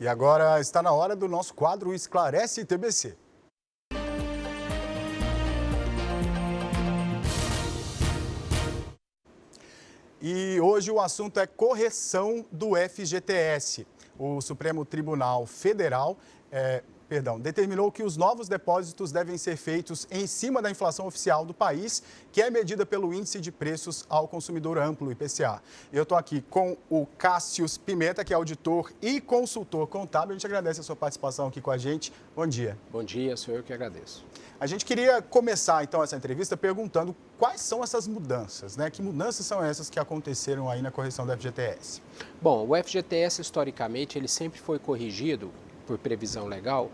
E agora está na hora do nosso quadro Esclarece TBC. E hoje o assunto é correção do FGTS. O Supremo Tribunal Federal determinou que os novos depósitos devem ser feitos em cima da inflação oficial do país, que é medida pelo Índice de Preços ao Consumidor Amplo, IPCA. Eu estou aqui com o Cássius Pimenta, que é auditor e consultor contábil. A gente agradece a sua participação aqui com a gente. Bom dia. Bom dia, sou eu que agradeço. A gente queria começar, então, essa entrevista perguntando quais são essas mudanças, né? Que mudanças são essas que aconteceram aí na correção do FGTS? Bom, o FGTS, historicamente, ele sempre foi corrigido, por previsão legal,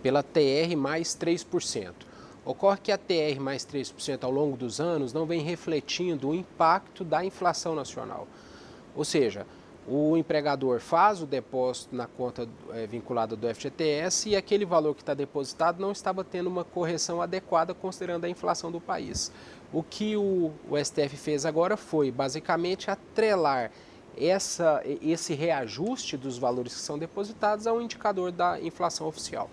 pela TR mais 3%. Ocorre que a TR mais 3% ao longo dos anos não vem refletindo o impacto da inflação nacional. Ou seja, o empregador faz o depósito na conta vinculada do FGTS e aquele valor que está depositado não estava tendo uma correção adequada considerando a inflação do país. O que o STF fez agora foi, basicamente, atrelar esse reajuste dos valores que são depositados ao indicador da inflação oficial.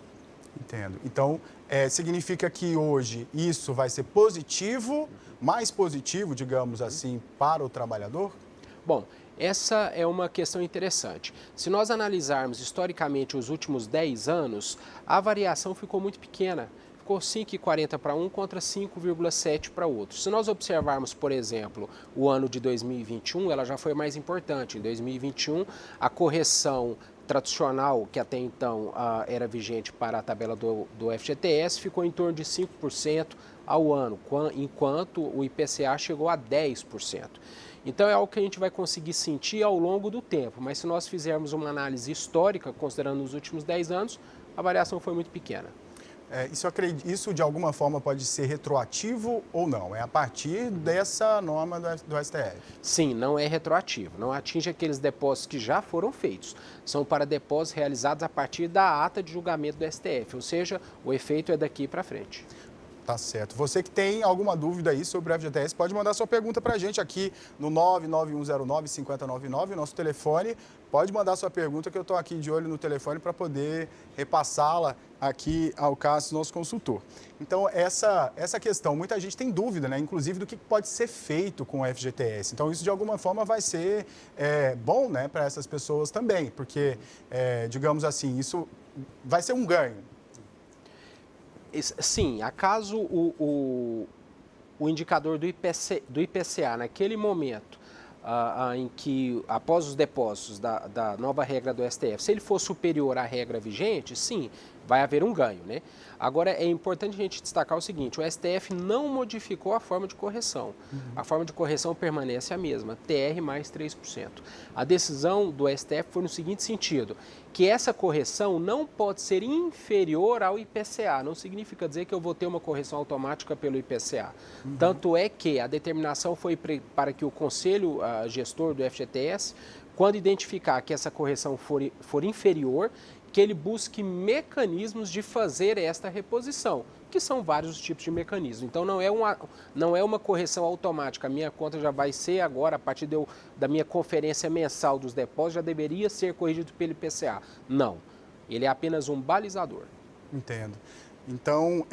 Entendo. Então, significa que hoje isso vai ser positivo, mais positivo, digamos assim, para o trabalhador? Bom, essa é uma questão interessante. Se nós analisarmos historicamente os últimos 10 anos, a variação ficou muito pequena. Ficou 5,40 para um contra 5,7 para outro. Se nós observarmos, por exemplo, o ano de 2021, ela já foi mais importante. Em 2021, a correção tradicional, que até então era vigente para a tabela do FGTS, ficou em torno de 5% ao ano, enquanto o IPCA chegou a 10%. Então é algo que a gente vai conseguir sentir ao longo do tempo, mas se nós fizermos uma análise histórica, considerando os últimos 10 anos, a variação foi muito pequena. Isso de alguma forma pode ser retroativo ou não? É a partir dessa norma do STF? Sim, não é retroativo. Não atinge aqueles depósitos que já foram feitos. São para depósitos realizados a partir da ata de julgamento do STF, ou seja, o efeito é daqui para frente. Tá certo. Você que tem alguma dúvida aí sobre o FGTS, pode mandar sua pergunta para a gente aqui no 99109-5099, nosso telefone. Pode mandar sua pergunta que eu estou aqui de olho no telefone para poder repassá-la aqui ao Cássio, nosso consultor. Então, essa questão, muita gente tem dúvida, né? Inclusive do que pode ser feito com o FGTS. Então, isso de alguma forma vai ser bom, né, para essas pessoas também, porque, digamos assim, isso vai ser um ganho. Sim, acaso o indicador do IPCA naquele momento em que, após os depósitos da nova regra do STF, se ele for superior à regra vigente, sim, vai haver um ganho, né? Agora, é importante a gente destacar o seguinte, o STF não modificou a forma de correção. A forma de correção permanece a mesma, TR mais 3%. A decisão do STF foi no seguinte sentido, que essa correção não pode ser inferior ao IPCA. Não significa dizer que eu vou ter uma correção automática pelo IPCA. Tanto é que a determinação foi para que o Conselho Gestor do FGTS, quando identificar que essa correção for inferior, que ele busque mecanismos de fazer esta reposição, que são vários tipos de mecanismos. Então, não é uma correção automática. A minha conta já vai ser agora, a partir da minha conferência mensal dos depósitos, já deveria ser corrigido pelo IPCA. Não. Ele é apenas um balizador. Entendo. Então,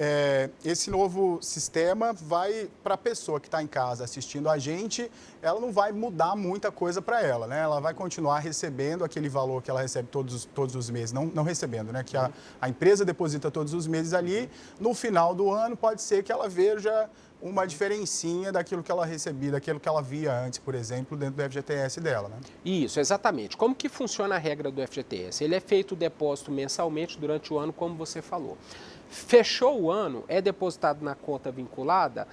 esse novo sistema vai para a pessoa que está em casa assistindo a gente, ela não vai mudar muita coisa para ela, né? Ela vai continuar recebendo aquele valor que ela recebe todos os meses, não recebendo, né? Que a empresa deposita todos os meses ali, no final do ano pode ser que ela veja uma diferencinha daquilo que ela recebia, daquilo que ela via antes, por exemplo, dentro do FGTS dela, né? Isso, exatamente. Como que funciona a regra do FGTS? Ele é feito o depósito mensalmente durante o ano, como você falou. Fechou o ano, é depositado na conta vinculada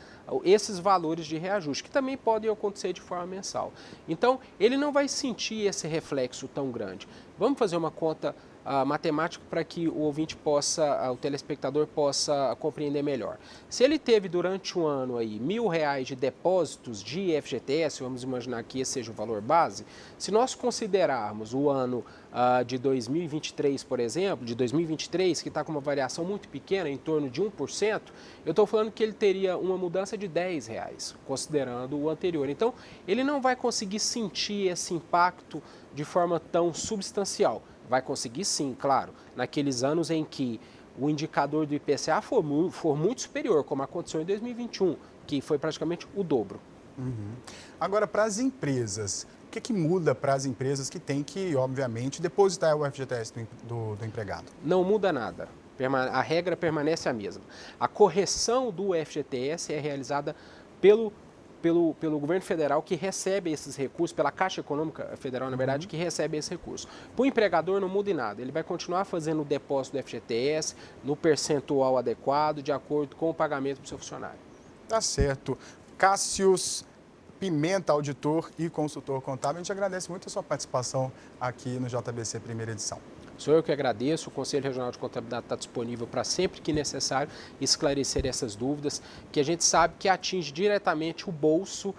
esses valores de reajuste, que também podem acontecer de forma mensal. Então, ele não vai sentir esse reflexo tão grande. Vamos fazer uma conta matemática para que o ouvinte o telespectador possa compreender melhor. Se ele teve durante um ano aí R$1.000 de depósitos de FGTS, vamos imaginar que esse seja o valor base, se nós considerarmos o ano de 2023, por exemplo, de 2023, que está com uma variação muito pequena, em torno de 1%, eu estou falando que ele teria uma mudança de R$10, considerando o anterior. Então, ele não vai conseguir sentir esse impacto de forma tão substancial. Vai conseguir sim, claro, naqueles anos em que o indicador do IPCA for muito superior, como aconteceu em 2021, que foi praticamente o dobro. Uhum. Agora, para as empresas, o que muda para as empresas que têm que, obviamente, depositar o FGTS do empregado? Não muda nada. A regra permanece a mesma. A correção do FGTS é realizada pelo governo federal, que recebe esses recursos, pela Caixa Econômica Federal, na verdade, que recebe esse recurso. Para o empregador não muda em nada. Ele vai continuar fazendo o depósito do FGTS no percentual adequado, de acordo com o pagamento do seu funcionário. Tá certo. Cássius Pimenta, auditor e consultor contábil, a gente agradece muito a sua participação aqui no JBC Primeira Edição. Sou eu que agradeço, o Conselho Regional de Contabilidade está disponível para sempre que necessário esclarecer essas dúvidas, que a gente sabe que atinge diretamente o bolso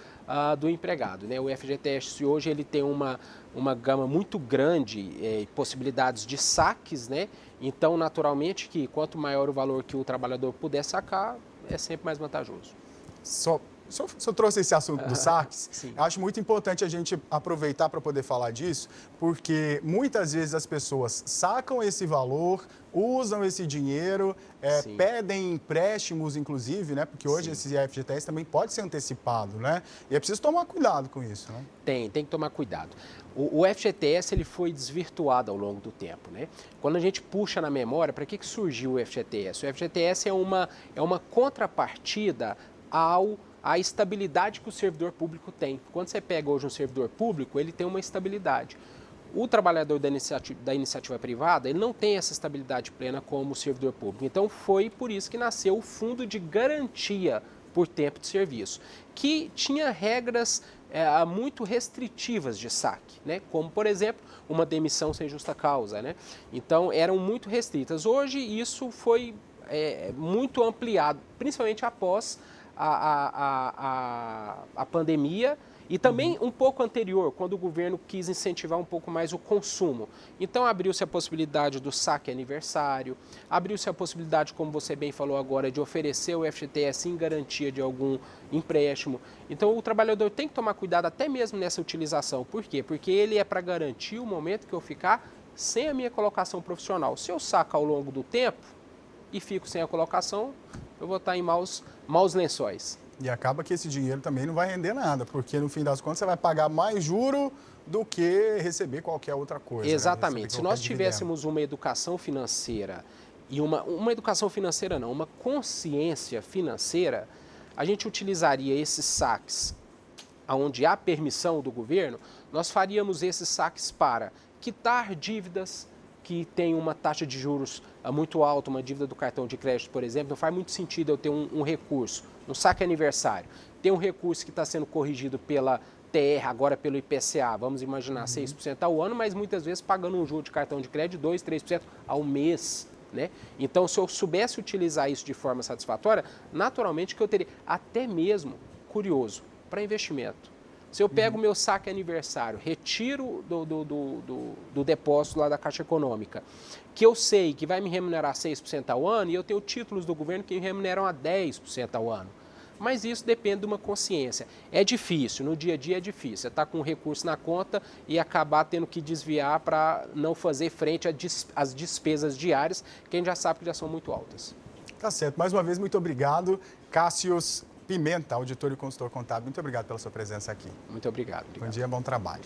do empregado, né? O FGTS hoje ele tem uma gama muito grande de possibilidades de saques, né? Então, naturalmente, que quanto maior o valor que o trabalhador puder sacar, é sempre mais vantajoso. O senhor trouxe esse assunto dos saques. Sim. Eu acho muito importante a gente aproveitar para poder falar disso, porque muitas vezes as pessoas sacam esse valor, usam esse dinheiro, pedem empréstimos, inclusive, né? Porque hoje esse FGTS também pode ser antecipado, né? E é preciso tomar cuidado com isso, né? Tem que tomar cuidado. O FGTS ele foi desvirtuado ao longo do tempo, né? Quando a gente puxa na memória, para que surgiu o FGTS? O FGTS é uma contrapartida à estabilidade que o servidor público tem. Quando você pega hoje um servidor público, ele tem uma estabilidade. O trabalhador da iniciativa privada, ele não tem essa estabilidade plena como o servidor público. Então, foi por isso que nasceu o Fundo de Garantia por Tempo de Serviço, que tinha regras muito restritivas de saque, né? Como, por exemplo, uma demissão sem justa causa, né? Então, eram muito restritas. Hoje, isso foi muito ampliado, principalmente após a pandemia e também um pouco anterior, quando o governo quis incentivar um pouco mais o consumo. Então, abriu-se a possibilidade do saque aniversário, abriu-se a possibilidade, como você bem falou agora, de oferecer o FGTS em garantia de algum empréstimo. Então, o trabalhador tem que tomar cuidado até mesmo nessa utilização. Por quê? Porque ele é para garantir o momento que eu ficar sem a minha colocação profissional. Se eu saco ao longo do tempo e fico sem a colocação, eu vou estar em maus lençóis. E acaba que esse dinheiro também não vai render nada, porque no fim das contas você vai pagar mais juro do que receber qualquer outra coisa. Exatamente. Né? Se nós tivéssemos uma educação financeira, e uma educação financeira não, uma consciência financeira, a gente utilizaria esses saques onde há permissão do governo, nós faríamos esses saques para quitar dívidas que tem uma taxa de juros muito alta, uma dívida do cartão de crédito, por exemplo. Não faz muito sentido eu ter um recurso, um saque aniversário, ter um recurso que está sendo corrigido pela TR, agora pelo IPCA, vamos imaginar 6% ao ano, mas muitas vezes pagando um juro de cartão de crédito de 2%, 3% ao mês, né? Então, se eu soubesse utilizar isso de forma satisfatória, naturalmente que eu teria, até mesmo, curioso, para investimento. Se eu pego o meu saque aniversário, retiro do depósito lá da Caixa Econômica, que eu sei que vai me remunerar 6% ao ano, e eu tenho títulos do governo que me remuneram a 10% ao ano. Mas isso depende de uma consciência. É difícil, no dia a dia é difícil. Você está com um recurso na conta e acabar tendo que desviar para não fazer frente às despesas diárias, que a gente já sabe que já são muito altas. Tá certo. Mais uma vez, muito obrigado, Cássius Pimenta, auditor e consultor contábil. Muito obrigado pela sua presença aqui. Muito obrigado. Bom dia, bom trabalho.